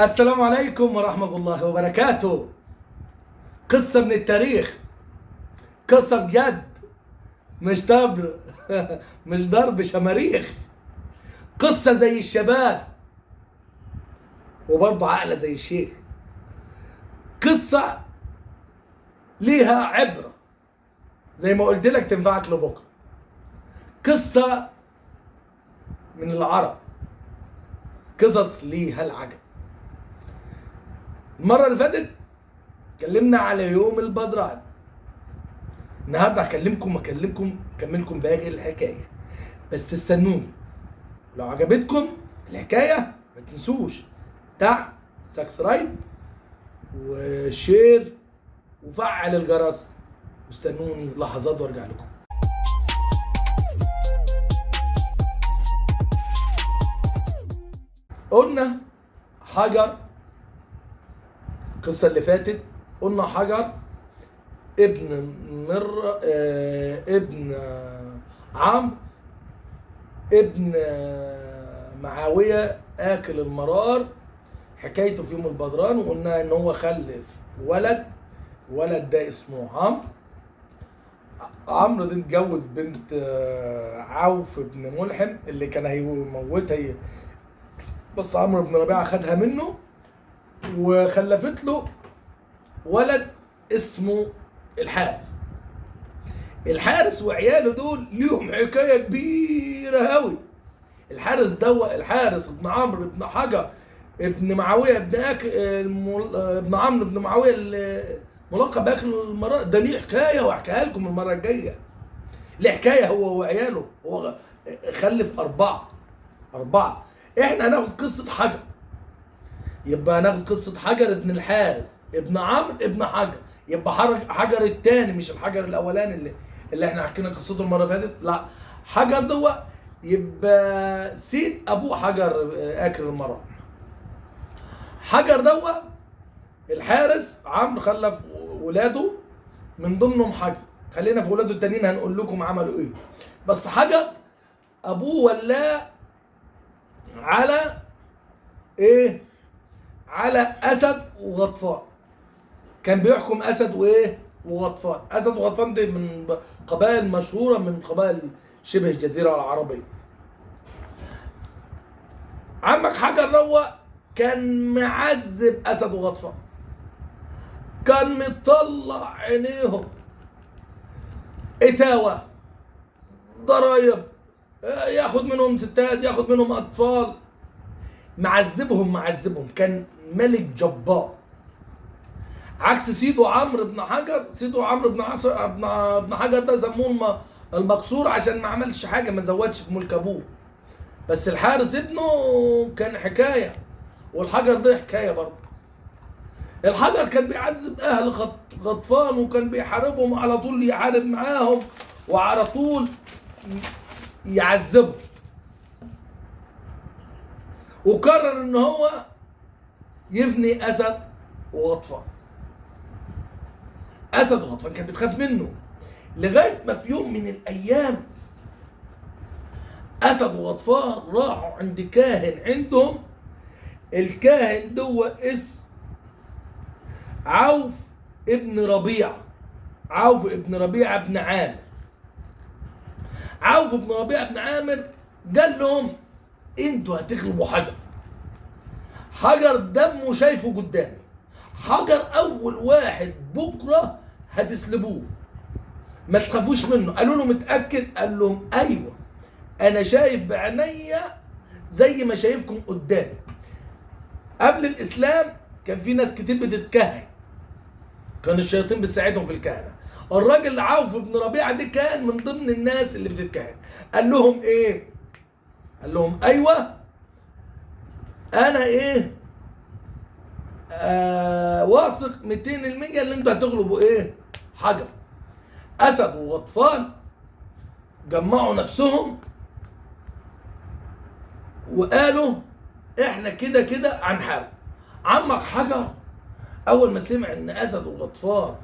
السلام عليكم ورحمة الله وبركاته. قصة من التاريخ، قصة بجد، مش ضرب مش ضرب شماريخ. قصة زي الشباب وبرضه عقلة زي الشيخ. قصة ليها عبرة زي ما قلت لك تنفعك لبكرة. قصة من العرب، قصص ليها العجب. المرة اللي فاتت اتكلمنا على يوم البدران. النهارده اكملكم باقي الحكايه، بس تستنوني. لو عجبتكم الحكايه ما تنسوش سبسكرايب وشير وفعل الجرس، واستنوني لحظات وارجع لكم. قلنا حجر، القصه اللي فاتت قلنا حجر ابن ابن عمرو ابن معاوية آكل المرار. حكايته في يوم البدران، وقلنا ان هو خلف ولد ده اسمه عمرو ده اتجوز بنت عوف بن ملحم اللي كان هيموتها، بس عمرو بن ربيعة خدها منه وخلفت له ولد اسمه الحارس وعياله دول ليهم حكايه كبيره قوي. الحارس ابن عمرو ابن حجر ابن معاويه ابن عمرو ابن معاويه الملقب باكل المرأة ده ليه حكايه، واحكيها لكم المره الجايه. ليه حكايه هو وعياله. هو خلف اربعه. احنا هناخد قصه حجر، يبقى هناخد قصه حجر ابن الحارس ابن عمرو ابن حجر. يبقى حجر الثاني مش الحجر الاولاني اللي احنا حكينا قصته المره اللي فاتت. لا، حجر ده يبقى سيد ابوه حجر اكل المرأة. حجر ده الحارس عمرو خلف ولاده، من ضمنهم حجر. خلينا في ولاده التانيين هنقول لكم عملوا ايه. بس حجر ابوه ولاه على ايه؟ على اسد وغطفان. كان بيحكم اسد وغطفان. اسد وغطفان دي من قبائل مشهوره من قبائل شبه الجزيره العربيه. عمك حجر ده كان معذب اسد وغطفان، كان مطلع عينيهم اتاوه، ضرايب، ياخد منهم ستات، ياخد منهم اطفال، معذبهم. كان ملك جبار. عكس سيده عمرو بن حجر. سيده عمرو بن حجر ده سموه المقصور عشان ما عملش حاجه، ما زودش في ملك ابوه. بس الحارس ابنه كان حكايه، والحجر ده حكايه برضه. الحجر كان بيعذب اهل غطفان، وكان بيحاربهم على طول، يحارب معاهم وعلى طول يعذبهم. وقرر ان هو يفني اسد وغطفان. اسد وغطفان كانت بتخاف منه، لغايه ما في يوم من الايام اسد وغطفان راحوا عند كاهن عندهم. الكاهن ده اسم عوف ابن ربيعه بن عامر. عوف بن ربيعه بن عامر قال لهم انتوا هتغلبوا حجر دمه شايفه قدامي. حجر اول واحد بكره هتسلبوه، ما تخافوش منه. قالوا له متاكد؟ قال لهم ايوه، انا شايف بعينيا زي ما شايفكم قدامي. قبل الاسلام كان في ناس كتير بتتكهن، كان الشياطين بتساعدهم في الكهنه. الراجل عوف بن ربيعه ده كان من ضمن الناس اللي بتتكهن. قال لهم ايه؟ قال لهم ايوه، انا واثق 200% اللي انتوا هتغلبوا حجر. اسد وغطفان جمعوا نفسهم وقالوا احنا كده هنحارب. عمك حجر اول ما سمع ان اسد وغطفان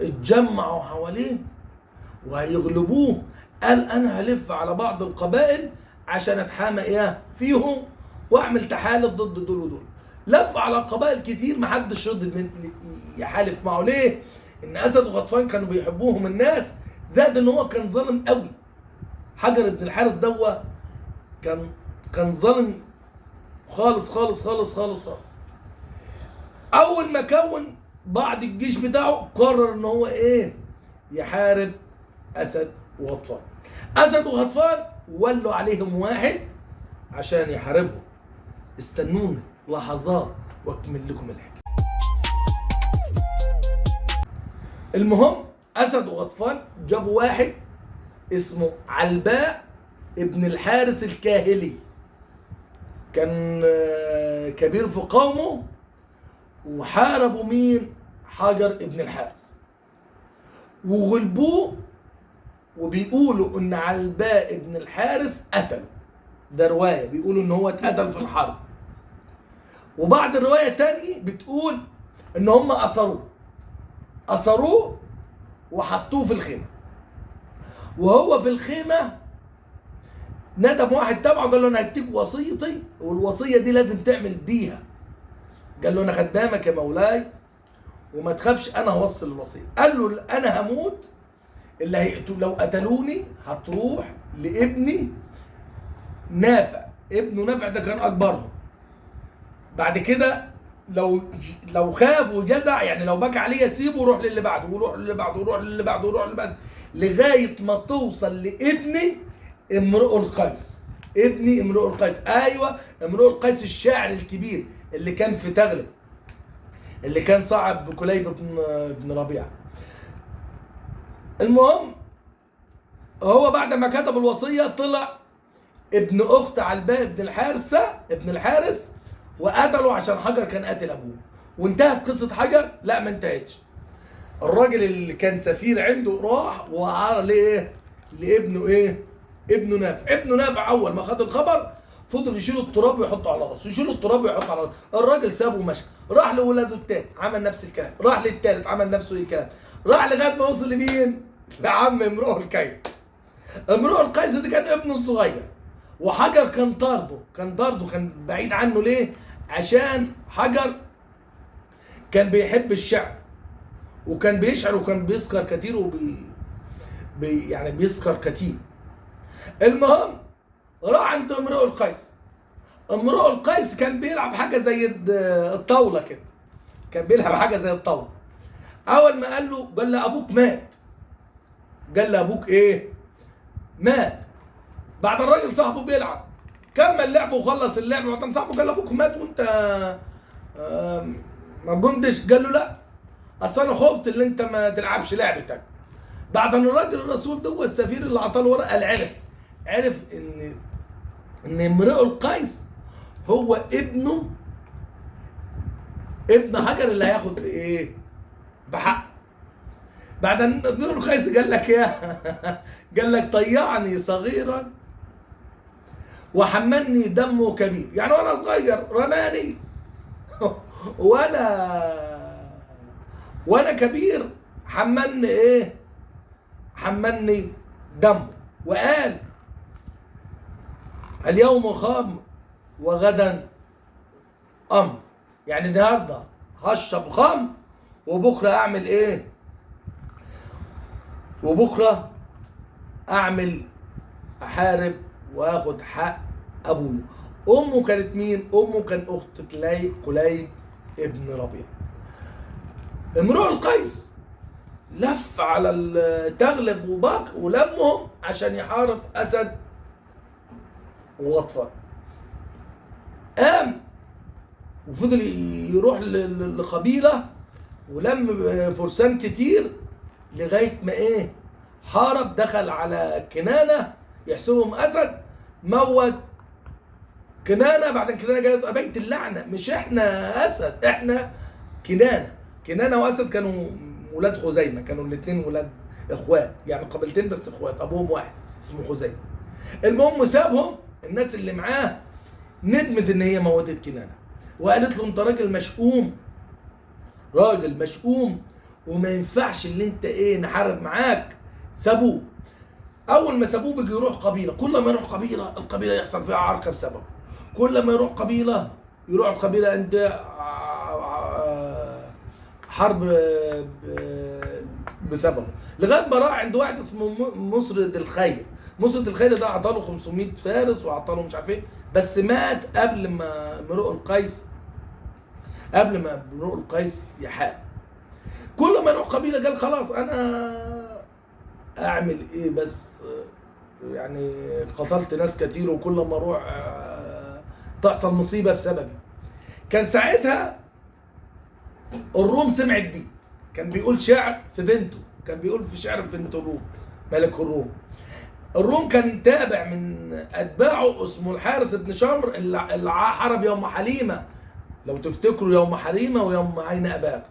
اتجمعوا حواليه وهيغلبوه، قال انا هلف على بعض القبائل عشان اتحامى فيهم واعمل تحالف ضد دول ودول. لف على قبائل كتير، محدش رضي من يحالف معه. ليه؟ ان اسد وغطفان كانوا بيحبوهم الناس، زائد ان هو كان ظالم قوي. حجر بن الحارث دوا كان ظالم خالص خالص خالص خالص خالص. اول ما كون بعض الجيش بتاعه قرر ان هو ايه؟ يحارب اسد وغطفان. اسد وغطفان ولوا عليهم واحد عشان يحاربهم. استنوني لحظات واكمل لكم الحكايه. المهم اسد وغطفان جابوا واحد اسمه علباء ابن الحارث الكاهلي، كان كبير في قومه، وحاربوا مين؟ حجر ابن الحارث وغلبوه. وبيقولوا ان علباء ابن الحارث قتله، ده روايه بيقولوا ان هو اتقتل في الحرب. وبعد الروايه تاني بتقول ان هم اسروه وحطوه في الخيمه. وهو في الخيمه ندم واحد تبعه قال له انا هكتب وصيتي والوصيه دي لازم تعمل بيها. قال له انا خدامك يا مولاي وما تخافش انا هوصل الوصيه. قال له انا هموت، اللي لو قتلوني هتروح لابني نافع. ابنه نافع ده كان اكبرهم. بعد كده لو خاف وجزع، يعني لو بكى عليه يسيبه ويروح للي بعده ويروح للي بعده ويروح للي بعده ويروح للي بعده لغايه ما توصل لابني امرؤ القيس. ابني امرؤ القيس، ايوه امرؤ القيس الشاعر الكبير اللي كان في تغلب، اللي كان صعب بكليب بن ربيعه. المهم هو بعد ما كتب الوصيه طلع ابن اخت علباء ابن الحارث وقتله عشان حجر كان قاتل ابوه. وانتهت قصه حجر؟ لا ما انتهتش. الراجل اللي كان سفير عنده راح وعار ليه؟ لابنه ايه؟ ابنه نافع. ابنه نافع اول ما خد الخبر فضل يشيل التراب ويحطه على راسه، يشيل التراب ويحطه على راسه. الراجل سابه ومشى، راح لولاده التاني عمل نفس الكلام، راح للتالت عمل نفس الكلام، راح لغايه ما وصل لمين؟ لعم امرؤ القيس. امرؤ القيس ده كان ابنه الصغير، وحجر كان طارده كان بعيد عنه. ليه؟ عشان حجر كان بيحب الشعر وكان بيشعر وكان بيسكر كتير يعني بيسكر كتير. المهم راح عند امرؤ القيس. امرؤ القيس كان بيلعب حاجه زي الطاوله كده، كان بيلعب حاجه زي الطاوله. اول ما قال له ابوك مات. قال له ابوك ايه؟ مات. بعد الراجل صاحبه بيلعب كمل لعبه وخلص اللعب، بعدين صاحبه قال له ابوك مات وانت ما قمتش. قال له لا اصل انا خفت اللي انت ما تلعبش لعبتك. بعد ان الراجل الرسول ده السفير اللي عطاه ورقه قال عرف ان امرؤ القيس هو ابن حجر اللي هياخد بايه؟ بحق. بعد ان امرؤ القيس قال لك قال لك طيعني صغيرا وحملني دمه كبير، يعني وانا صغير رماني وانا كبير حملني ايه؟ حملني دمه. وقال اليوم خام وغدا امر، يعني النهارده هشرب خام وبكره اعمل ايه؟ وبكره احارب واخد حق ابويا. امه كانت مين؟ امه كان اخت كليب ابن ربيعه. امرؤ القيس لف على تغلب وبكر ولمهم عشان يحارب اسد وغطفان. قام وفضل يروح لقبيله ولم فرسان كتير لغايه ما ايه؟ حارب، دخل على كنانه يحسبهم اسد، موت كنانه. بعد كنانه جاءت بيت اللعنه، مش احنا اسد، احنا كنانه واسد كانوا ولاد خزيمه، كانوا الاثنين ولاد اخوات، يعني قبيلتين بس اخوات ابوهم واحد اسمه خزيمه. المهم سابهم، الناس اللي معاه ندمت ان هي موتت كنانه وقالت له انت راجل مشؤوم وما ينفعش اللي انت ايه نحارب معاك. سابوه. اول ما سابوه بيجي يروح قبيله، كل ما يروح قبيله القبيله يحصل فيها عركه بسببه، كل ما يروح قبيله يروح القبيله انت حرب بسببه، لغايه ما راح عند واحد اسمه مسرد الخير. مسرد الخير ده اعطاله 500 فارس واعطاله مش عارف ايه، بس مات قبل ما امرؤ القيس يحارب. كل ما يروح قبيله قال خلاص انا اعمل ايه بس، يعني قتلت ناس كتير وكل ما اروح تحصل مصيبه بسببي. كان ساعتها الروم سمعت بيه، كان بيقول شعر في بنته، كان بيقول في شعر بنت الروم ملك الروم. الروم كان تابع من اتباعه اسمه الحارس بن شمر اللي حارب يوم حليمه، لو تفتكروا يوم حليمه ويوم عين اباق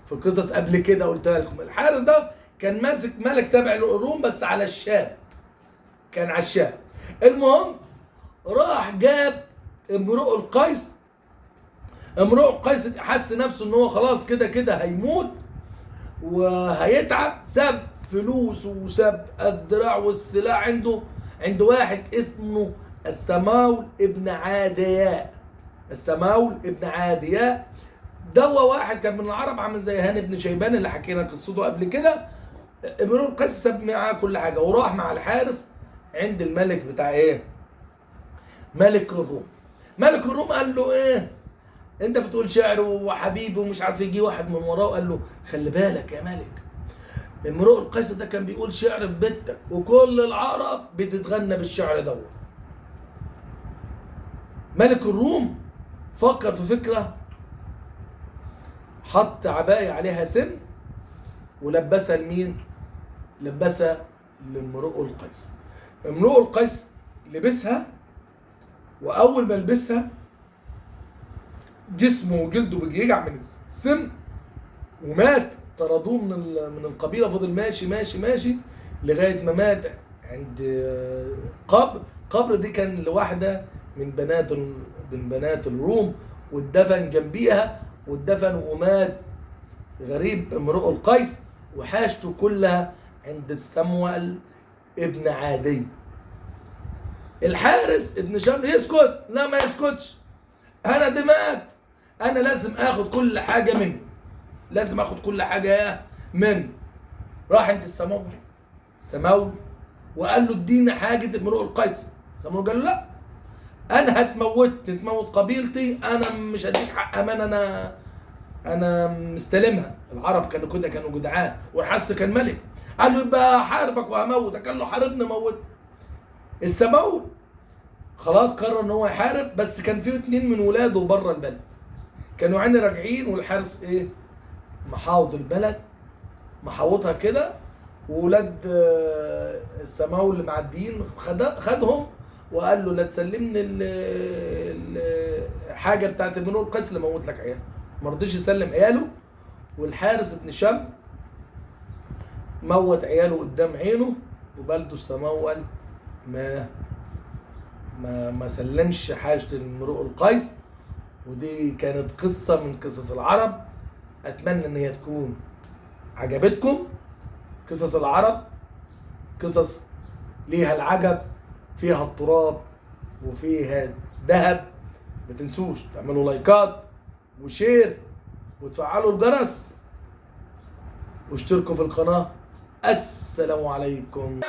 في قصص قبل كده قلتها لكم. الحارس ده كان ماسك ملك تابع الروم بس على الشام، كان على الشام. المهم راح جاب امرؤ القيس. امرؤ القيس حس نفسه ان هو خلاص كده كده هيموت وهيتعب، ساب فلوسه وساب الذراع والسلاح عند واحد اسمه السماول ابن عادياء. السماول ابن عادياء ده واحد كان من العرب عامل زي هاني بن شيبان اللي حكينا قصته قبل كده. امرؤ القيس ساب معاه كل حاجه وراح مع الحارس عند الملك بتاع ايه؟ ملك الروم. ملك الروم قال له ايه؟ انت بتقول شعر وحبيبي ومش عارف. يجي واحد من وراه وقال له خلي بالك يا ملك، امرؤ القيس ده كان بيقول شعر في بيتك وكل العرب بتتغنى بالشعر دوت. ملك الروم فكر في فكره، حط عباية عليها سم ولبسها لمين؟ لبسها لامرؤ القيس. امرؤ القيس لبسها، واول ما لبسها جسمه وجلده بيجع من السم ومات. طردوه من القبيله، فضل ماشي ماشي ماشي لغايه ما مات عند قبر دي كان لواحده من بنات الروم، واتدفن جنبيها واتدفن ومات غريب امرؤ القيس وحاجته كلها عند السمول ابن عادي. الحارس ابن شمر يسكت؟ لا ما يسكتش، انا دي مات، انا لازم اخد كل حاجه منه، لازم اخد كل حاجه منه. راح عند السماول وقال له اديني حاجه امرؤ القيس. السماول قال له لا، انا هتموتني تموت قبيلتي، انا مش هديك حق امان، انا مستلمها. العرب كانوا كده، كانوا جدعان، والحارس كان ملك. قال له يبقى حاربك وهموتك. قال له حاربني موت. السماول خلاص قرر ان هو يحارب، بس كان فيه 2 من ولاده بره البلد، كانوا يعني راجعين، والحارس ايه محاوط البلد، محاوطها كده، وولاد السماول اللي معديين خدهم وقال له لا تسلمني الحاجه بتاعت امرؤ القيس اللي موت لك عياله. ما رضيش يسلم عياله، والحارس ابن شم موت عياله قدام عينه، وبلده السماول ما سلمش حاجه امرؤ القيس. ودي كانت قصه من قصص العرب، اتمنى ان هي تكون عجبتكم. قصص العرب قصص ليها العجب، فيها التراب وفيها ذهب. ما تنسوش تعملوا لايكات وشير وتفعلوا الجرس واشتركوا في القناة. السلام عليكم.